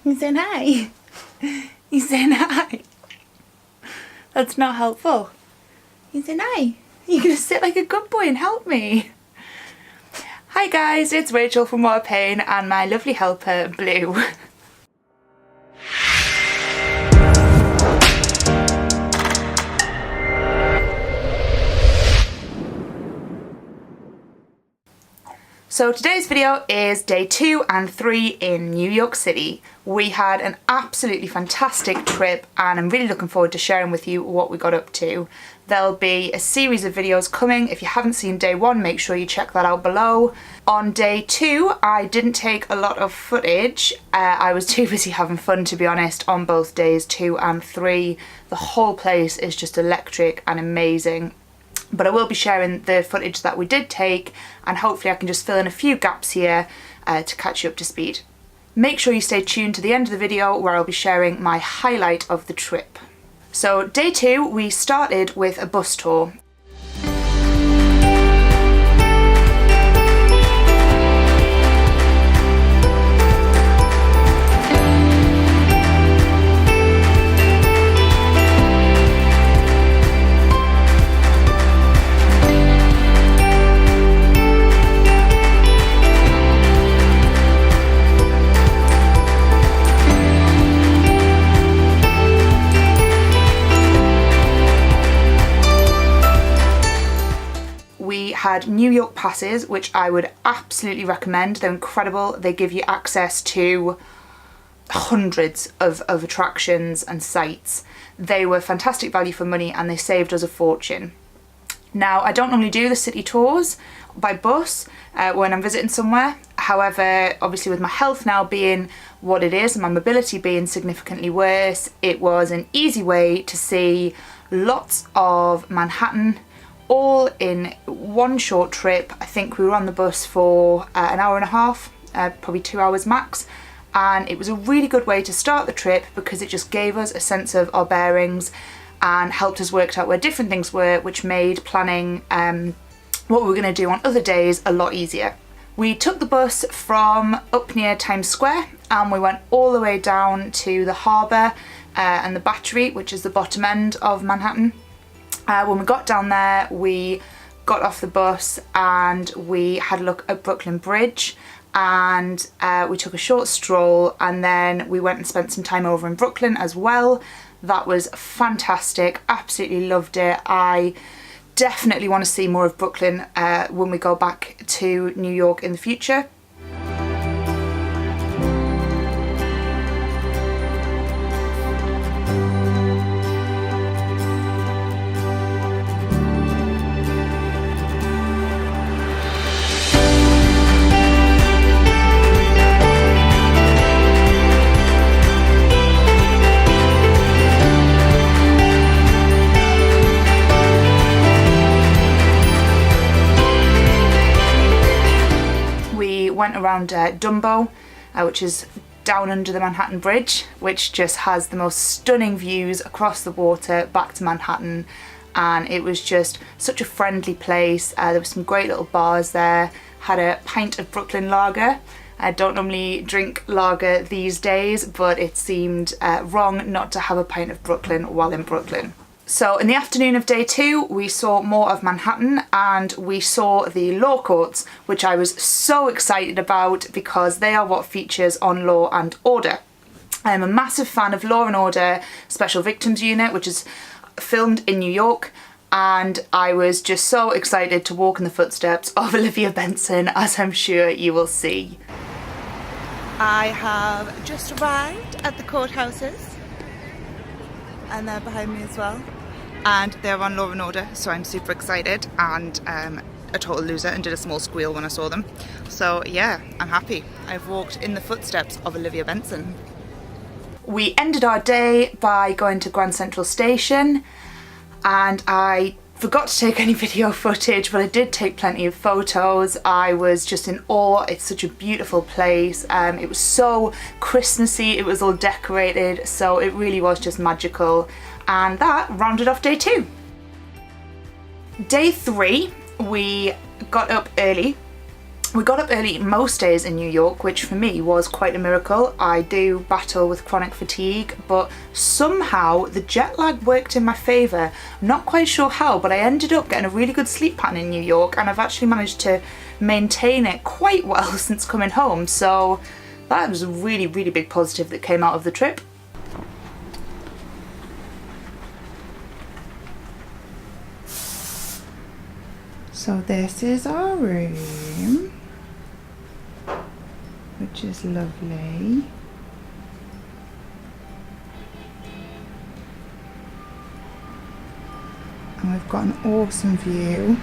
You saying hi? You saying hi? That's not helpful. You saying hi? You're gonna sit like a good boy and help me. Hi guys, it's Rachel from What a Pain and my lovely helper, Blue. So today's video is day 2 and 3 in New York City. We had an absolutely fantastic trip and I'm really looking forward to sharing with you what we got up to. There'll be a series of videos coming. If you haven't seen day 1, make sure you check that out below. On day 2, I didn't take a lot of footage. I was too busy having fun, to be honest, on both days 2 and 3. The whole place is just electric and amazing. But I will be sharing the footage that we did take and hopefully I can just fill in a few gaps here to catch you up to speed. Make sure you stay tuned to the end of the video where I'll be sharing my highlight of the trip. So day 2 we started with a bus tour. Had New York passes, which I would absolutely recommend. They're incredible. They give you access to hundreds of attractions and sites. They were fantastic value for money and they saved us a fortune. Now, I don't normally do the city tours by bus when I'm visiting somewhere. However, obviously with my health now being what it is and my mobility being significantly worse, it was an easy way to see lots of Manhattan all in one short trip. I think we were on the bus for an hour and a half, probably 2 hours max, and it was a really good way to start the trip because it just gave us a sense of our bearings and helped us work out where different things were, which made planning what we were going to do on other days a lot easier. We took the bus from up near Times Square and we went all the way down to the harbour and the Battery, which is the bottom end of Manhattan. When we got down there, we got off the bus and we had a look at Brooklyn Bridge and we took a short stroll and then we went and spent some time over in Brooklyn as well. That was fantastic, absolutely loved it. I definitely want to see more of Brooklyn when we go back to New York in the future. Went around Dumbo, which is down under the Manhattan Bridge, which just has the most stunning views across the water back to Manhattan, and it was just such a friendly place. There were some great little bars there. Had a pint of Brooklyn lager. I don't normally drink lager these days, but it seemed wrong not to have a pint of Brooklyn while in Brooklyn. So in the afternoon of day 2, we saw more of Manhattan and we saw the law courts, which I was so excited about because they are what features on Law and Order. I'm a massive fan of Law and Order Special Victims Unit, which is filmed in New York, and I was just so excited to walk in the footsteps of Olivia Benson, as I'm sure you will see. I have just arrived at the courthouses and they're behind me as well. And they're on Law and Order, so I'm super excited and a total loser and did a small squeal when I saw them. So yeah, I'm happy. I've walked in the footsteps of Olivia Benson. We ended our day by going to Grand Central Station and I forgot to take any video footage, but I did take plenty of photos. I was just in awe. It's such a beautiful place. It was so Christmassy, it was all decorated, so it really was just magical. And that rounded off day 2. Day 3, we got up early We got up early most days in New York, which for me was quite a miracle. I do battle with chronic fatigue, but somehow the jet lag worked in my favour. I'm not quite sure how, but I ended up getting a really good sleep pattern in New York, and I've actually managed to maintain it quite well since coming home. So that was a really, really big positive that came out of the trip. So this is our room, which is lovely. And we've got an awesome view.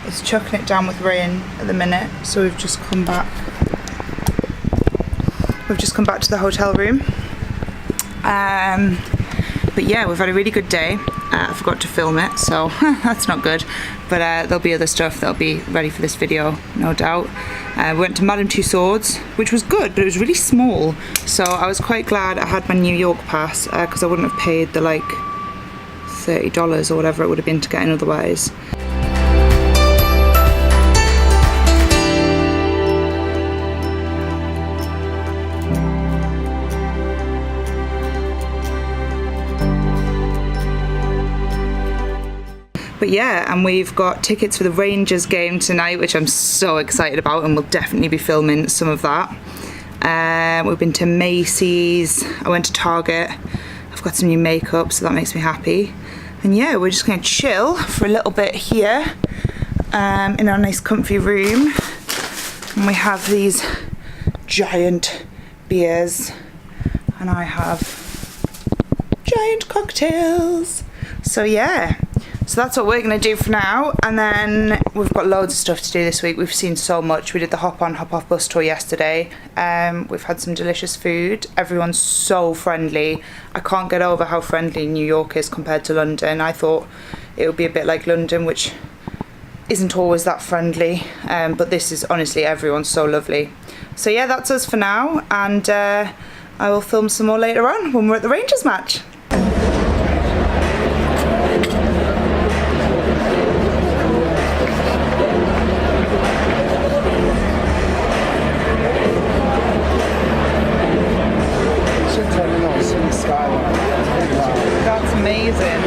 It's chucking it down with rain at the minute, so we've just come back. We've just come back to the hotel room. But yeah, we've had a really good day. I forgot to film it, so that's not good. But there'll be other stuff that'll be ready for this video, no doubt. We went to Madame Tussauds, which was good, but it was really small. So I was quite glad I had my New York pass, because I wouldn't have paid the like $30 or whatever it would have been to get in otherwise. But yeah, and we've got tickets for the Rangers game tonight, which I'm so excited about, and we'll definitely be filming some of that. We've been to Macy's, I went to Target, I've got some new makeup, so that makes me happy. And yeah, we're just gonna chill for a little bit here in our nice comfy room. And we have these giant beers, and I have giant cocktails. So yeah. So that's what we're going to do for now, and then we've got loads of stuff to do this week. We've seen so much. We did the hop on hop off bus tour yesterday. We've had some delicious food. Everyone's so friendly. I can't get over how friendly New York is compared to London. I thought it would be a bit like London, which isn't always that friendly, but this is honestly, everyone's so lovely. So yeah, that's us for now, and I will film some more later on when we're at the Rangers match. That's amazing.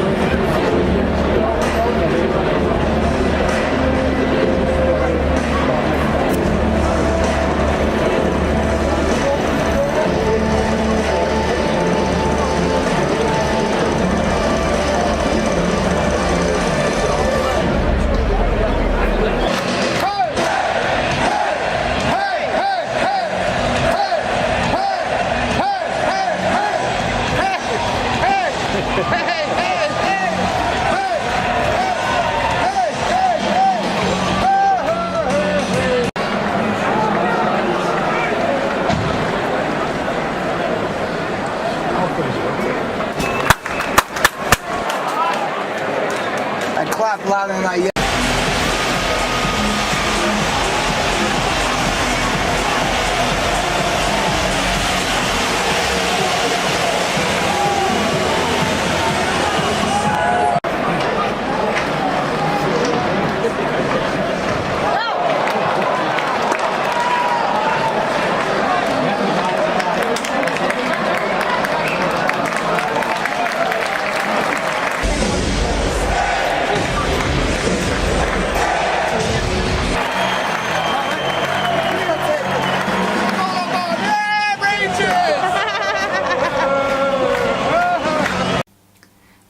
Louder than that, yeah.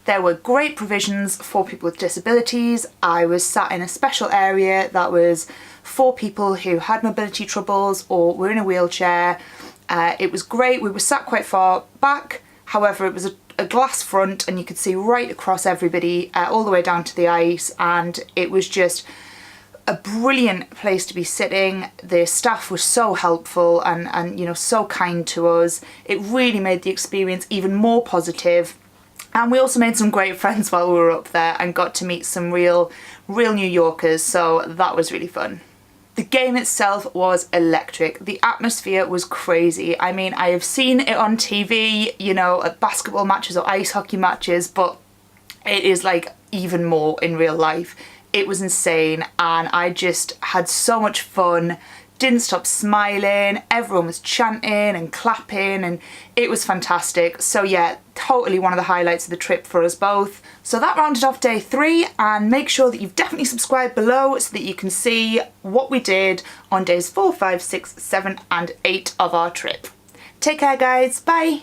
There were great provisions for people with disabilities. I was sat in a special area that was for people who had mobility troubles or were in a wheelchair. It was great. We were sat quite far back. However, it was a glass front and you could see right across everybody all the way down to the ice, and it was just a brilliant place to be sitting. The staff was so helpful and you know, so kind to us. It really made the experience even more positive. And we also made some great friends while we were up there and got to meet some real New Yorkers, so that was really fun. The game itself was electric. The atmosphere was crazy. I mean, I have seen it on TV, you know, at basketball matches or ice hockey matches, but it is like even more in real life. It was insane, and I just had so much fun, didn't stop smiling, everyone was chanting and clapping, and it was fantastic. So yeah, totally one of the highlights of the trip for us both. So that rounded off day 3, and make sure that you've definitely subscribed below so that you can see what we did on days 4, 5, 6, 7 and 8 of our trip. Take care guys, bye!